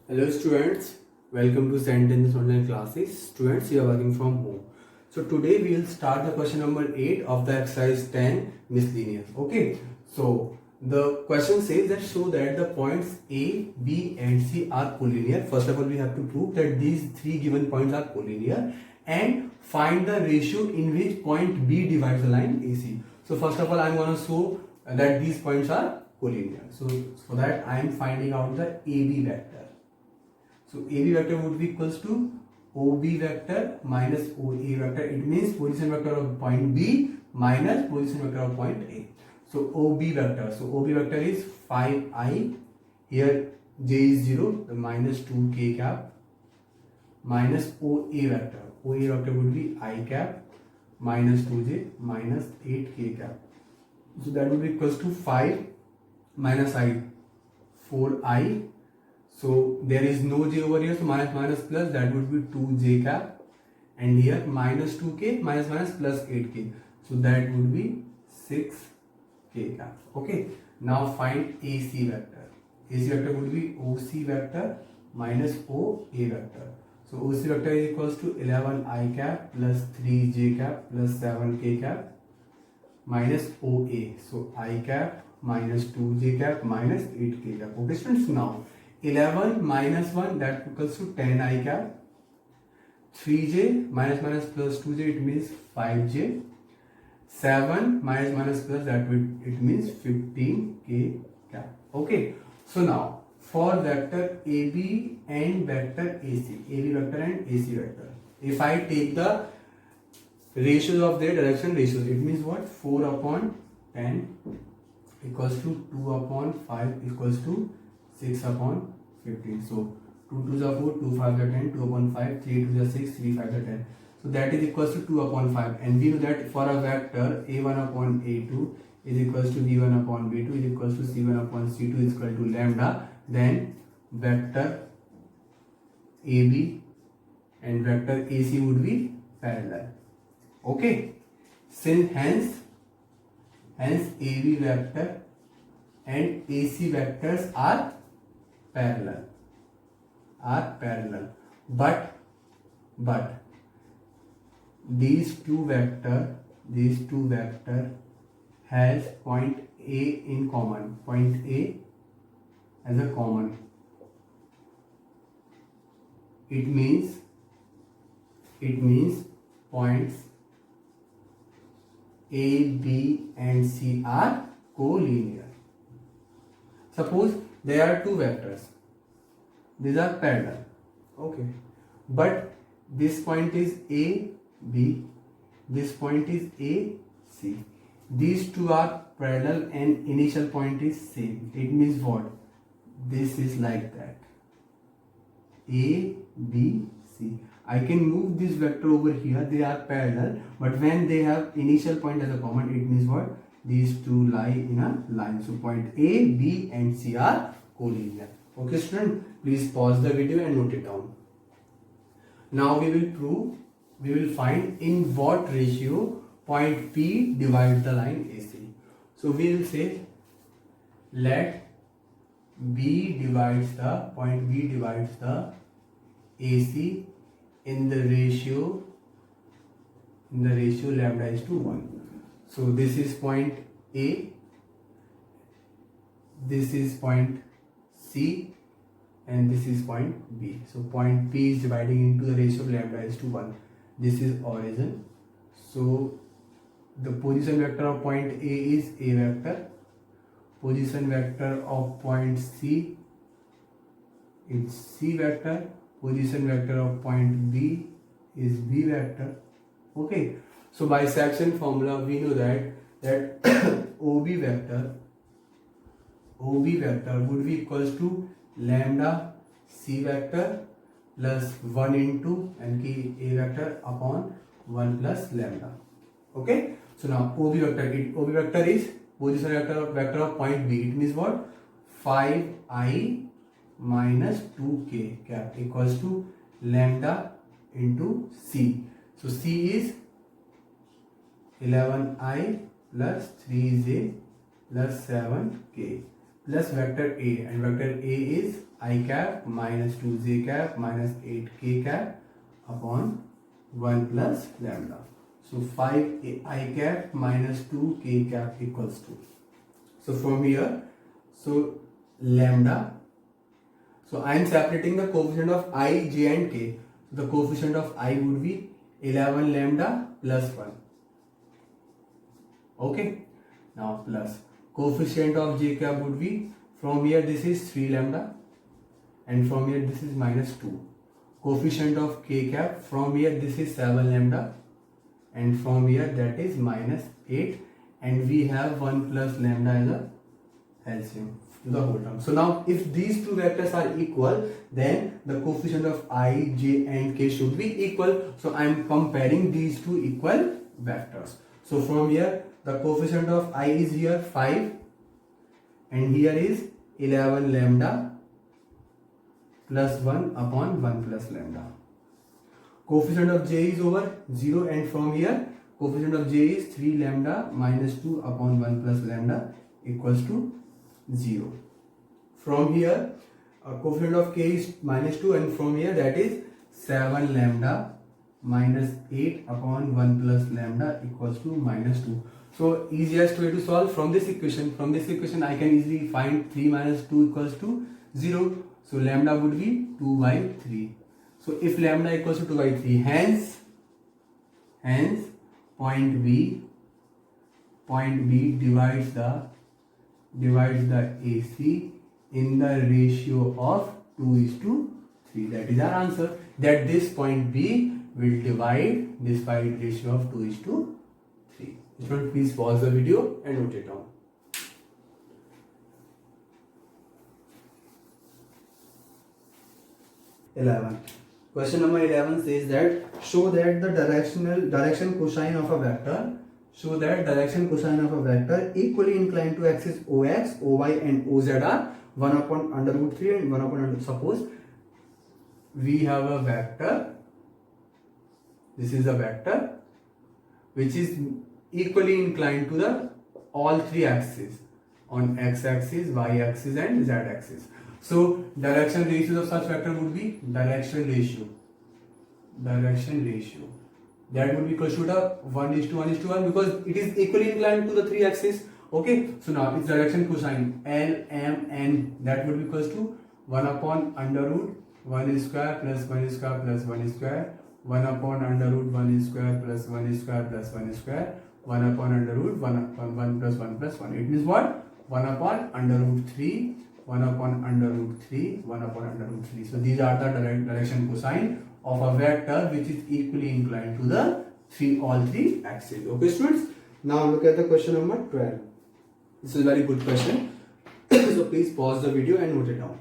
Hello students, welcome to Sentence Online classes. Students, you are working from home. So today we will start the question number 8 of the exercise 10 miscellaneous. Okay, so the question says that show that the points A, B and C are collinear. First of all, we have to prove that these three given points are collinear and find the ratio in which point B divides the line AC. So first of all, I am going to show that these points are collinear. So for that I am finding out the AB vector. So AB vector would be equals to OB vector minus OA vector. It means position vector of point B minus position vector of point A. So OB vector. So OB vector is 5i. Here j is 0. The minus 2k cap minus OA vector. OA vector would be I cap minus 2j minus 8k cap. So that would be equals to 5 minus I 4i. So there is no j over here, so minus minus plus, that would be 2j cap, and here minus 2k minus minus plus 8k, so that would be 6k cap. Okay, now find AC vector. AC vector would be OC vector minus OA vector. So OC vector is equals to 11i cap plus 3j cap plus 7k cap minus OA. So I cap minus 2j cap minus 8k cap. Okay students, now 11 minus 1, that equals to 10i cap. 3j minus minus plus 2j, it means 5j. 7 minus minus plus, that it means 15k cap. Okay, so now for vector AB and vector AC, AB vector and AC vector, if I take the ratios of their direction ratios, it means what? 4 upon 10 equals to 2 upon 5 equals to 6 upon 15. So 2 2s are 4, 2 5s are 10, 2 upon 5, 3 2s are 6, 3 5s are 10. So that is equals to 2 upon 5. And we know that for a vector A1 upon A2 is equals to B1 upon B2 is equals to C1 upon C2 is equal to lambda. Then vector AB and vector AC would be parallel. Okay. Hence AB vector and AC vectors are parallel, but these two vector has point A in common, point A as a common. It means points A, B and C are collinear. Suppose there are two vectors, these are parallel, okay, but this point is A, B, this point is A, C. These two are parallel and initial point is same. It means what? This is like that, A, B, C. I can move this vector over here, they are parallel, but when they have initial point as a common, it means what? These two lie in a line. So point A, B and C are collinear. Okay student, please pause the video and note it down. Now we will find in what ratio point P divides the line AC. So we will say let point B divides the AC in the ratio lambda is to 1. So this is point A, this is point C and this is point B. So point P is dividing into the ratio of lambda is to 1. This is origin. So the position vector of point A is A vector. Position vector of point C is C vector. Position vector of point B is B vector. Okay. So by section formula we know that OB vector would be equals to lambda C vector plus 1 into and A vector upon 1 plus lambda. Okay. So now OB vector is position vector of point B. It means what? 5i minus 2k cap equals to lambda into C. So C is 11i plus 3j plus 7k. plus vector A, and vector A is I cap minus 2j cap minus 8k cap upon 1 plus lambda. So 5 I cap minus 2k cap equals to. So from here, so lambda. So I am separating the coefficient of I, j and k. So the coefficient of I would be 11 lambda plus 1. Okay. Now plus coefficient of j cap would be, from here this is 3 lambda and from here this is minus 2. Coefficient of k cap, from here this is 7 lambda and from here that is minus 8, and we have 1 plus lambda as a LCM to the whole term. So now if these two vectors are equal, then the coefficient of I, j and k should be equal. So I am comparing these two equal vectors. So from here the coefficient of I is here 5 and here is 11 lambda plus 1 upon 1 plus lambda. Coefficient of j is over 0 and from here coefficient of j is 3 lambda minus 2 upon 1 plus lambda equals to 0. From here coefficient of k is minus 2 and from here that is 7 lambda minus 8 upon 1 plus lambda equals to minus 2. So easiest way to solve from this equation. From this equation I can easily find 3 minus 2 equals to 0. So lambda would be 2 by 3. So if lambda equals to 2 by 3, hence point B divides the AC in the ratio of 2:3. That is our answer. That this point B will divide this by ratio of 2:3. Student, please pause the video and note it down. Question number 11 says that show that the direction cosine of a vector equally inclined to axis OX, OY and OZ are 1 upon under root 3 and 1 upon under. Suppose we have a vector. This is a vector which is equally inclined to the all three axes, on x axis, y axis and z axis. So direction ratios of such vector would be direction ratio. That would be equal to the 1:1:1 because it is equally inclined to the three axes. Okay. So now its direction cosine L, M, N, that would be equal to 1 upon under root 1 square plus 1 square plus 1 square, 1 upon under root 1 square plus 1 square plus 1 square, 1 upon under root 1 upon 1 plus 1 plus 1. It means what? 1 upon under root 3, 1 upon under root 3, 1 upon under root 3. So these are the direction cosine of a vector which is equally inclined to the all three axes. Okay students, now look at the question number 12. This is a very good question. So please pause the video and note it down.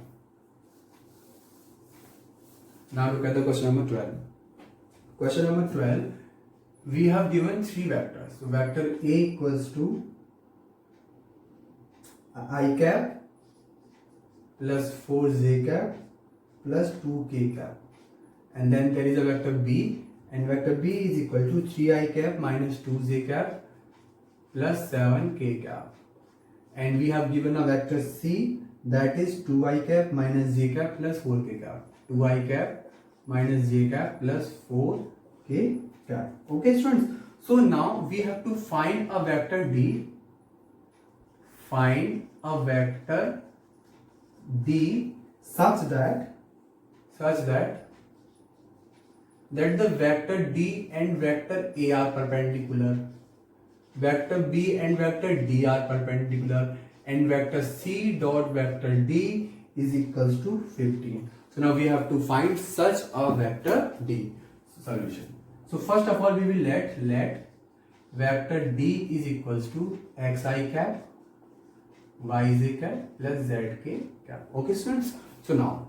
Now look at the question number 12. Question number 12, we have given three vectors. So vector A equals to I cap plus 4j cap plus 2k cap, and then there is a vector B, and vector B is equal to 3i cap minus 2j cap plus 7k cap, and we have given a vector C, that is 2i cap minus j cap plus 4k cap, 2i cap minus j cap plus 4k cap. Okay students, so now we have to find a vector D. Find a vector D such that the vector D and vector A are perpendicular, vector B and vector D are perpendicular, and vector C dot vector D is equals to 15. So now we have to find such a vector D. Solution. So first of all we will let vector D is equals to xi cap yj cap plus zk cap. Okay students, so now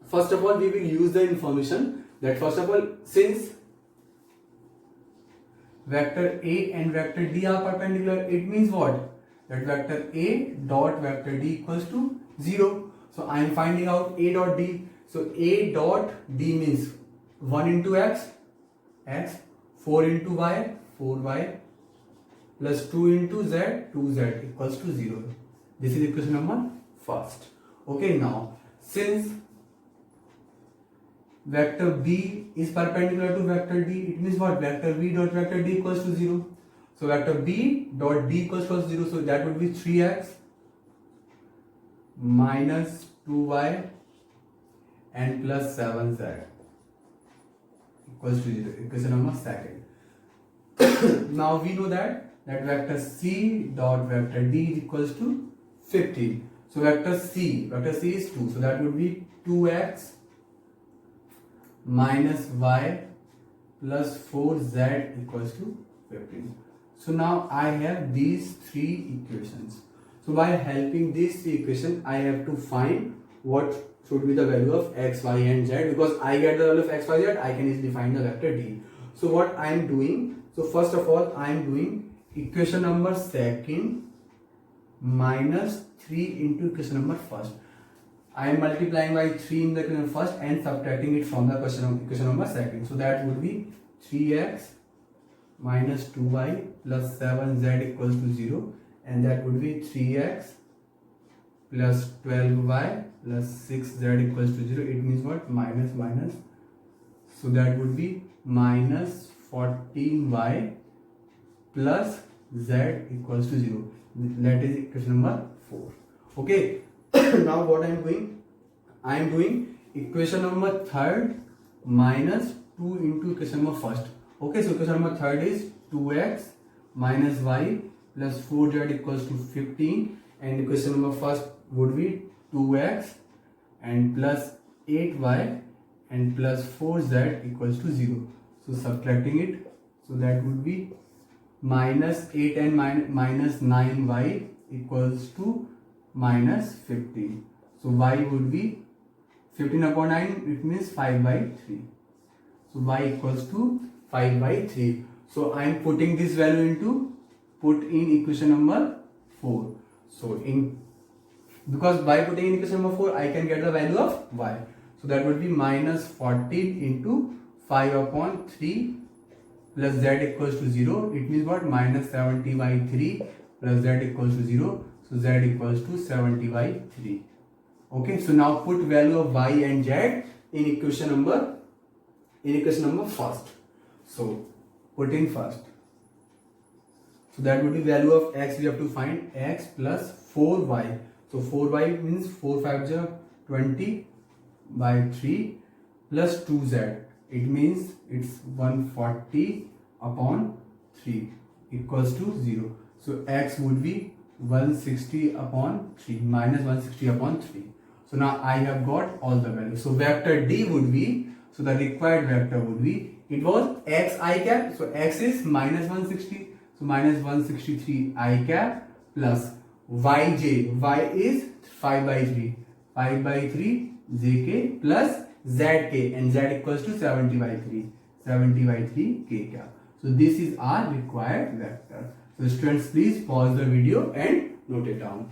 first of all we will use the information that first of all, since vector A and vector D are perpendicular, it means what? That vector A dot vector D equals to 0. So I am finding out A dot D. So A dot D means 1 into x, 4 into y, 4y, plus 2 into z, 2z equals to 0. This is equation number first. Okay, now since vector B is perpendicular to vector D, it means what? Vector B dot vector D equals to 0. So vector B dot D equals to 0. So that would be 3x minus 2y and plus 7z equals to 0. Equation number second. Now we know that vector C dot vector D is equals to 15. So vector C is 2. So that would be 2x minus y plus 4z equals to 15. So now I have these three equations. So by helping these three equations, I have to find what should be the value of x, y and z. Because I get the value of x, y, z, I can easily find the vector D. So what I am doing, so first of all I am doing equation number second minus 3 into equation number first. I am multiplying by 3 in the equation first and subtracting it from the equation number second. So that would be 3x minus 2y plus 7z equals to 0, and that would be 3x plus 12y plus 6z equals to 0. It means what? Minus minus. So that would be minus 14y plus z equals to 0. That is equation number 4. Okay. Now what I am doing? I am doing equation number third minus 2 into equation number first. Okay, so equation number third is 2x minus y plus 4z equals to 15, and equation number first would be 2x and plus 8y and plus 4z equals to 0. So subtracting it, so that would be minus 8 and minus 9y equals to minus 15. So y would be 15 upon 9, it means 5 by 3. So y equals to 5 by 3. So I am putting this value put in equation number 4. So because by putting in equation number 4, I can get the value of y. So that would be minus 14 into 5 upon 3 plus z equals to 0. It means what? Minus 70 by 3 plus z equals to 0. So z equals to 70 by 3. Okay, so now put value of y and z in equation number first. So put in first. So that would be value of x, we have to find x plus 4y. So 4y means 4 5 20 by 3 plus 2z. It means it's 140 upon 3 equals to 0. So x would be 160 upon 3 minus 160 upon 3. So now I have got all the values. So vector D would be, so the required vector would be, it was x I cap. So x is minus 160. So minus 163 I cap plus yj. Y is 5 by 3. 5 by 3 jk plus zk, and z equals to 70 by 3. 70 by 3 k cap. So this is our required vector. So students, please pause the video and note it down.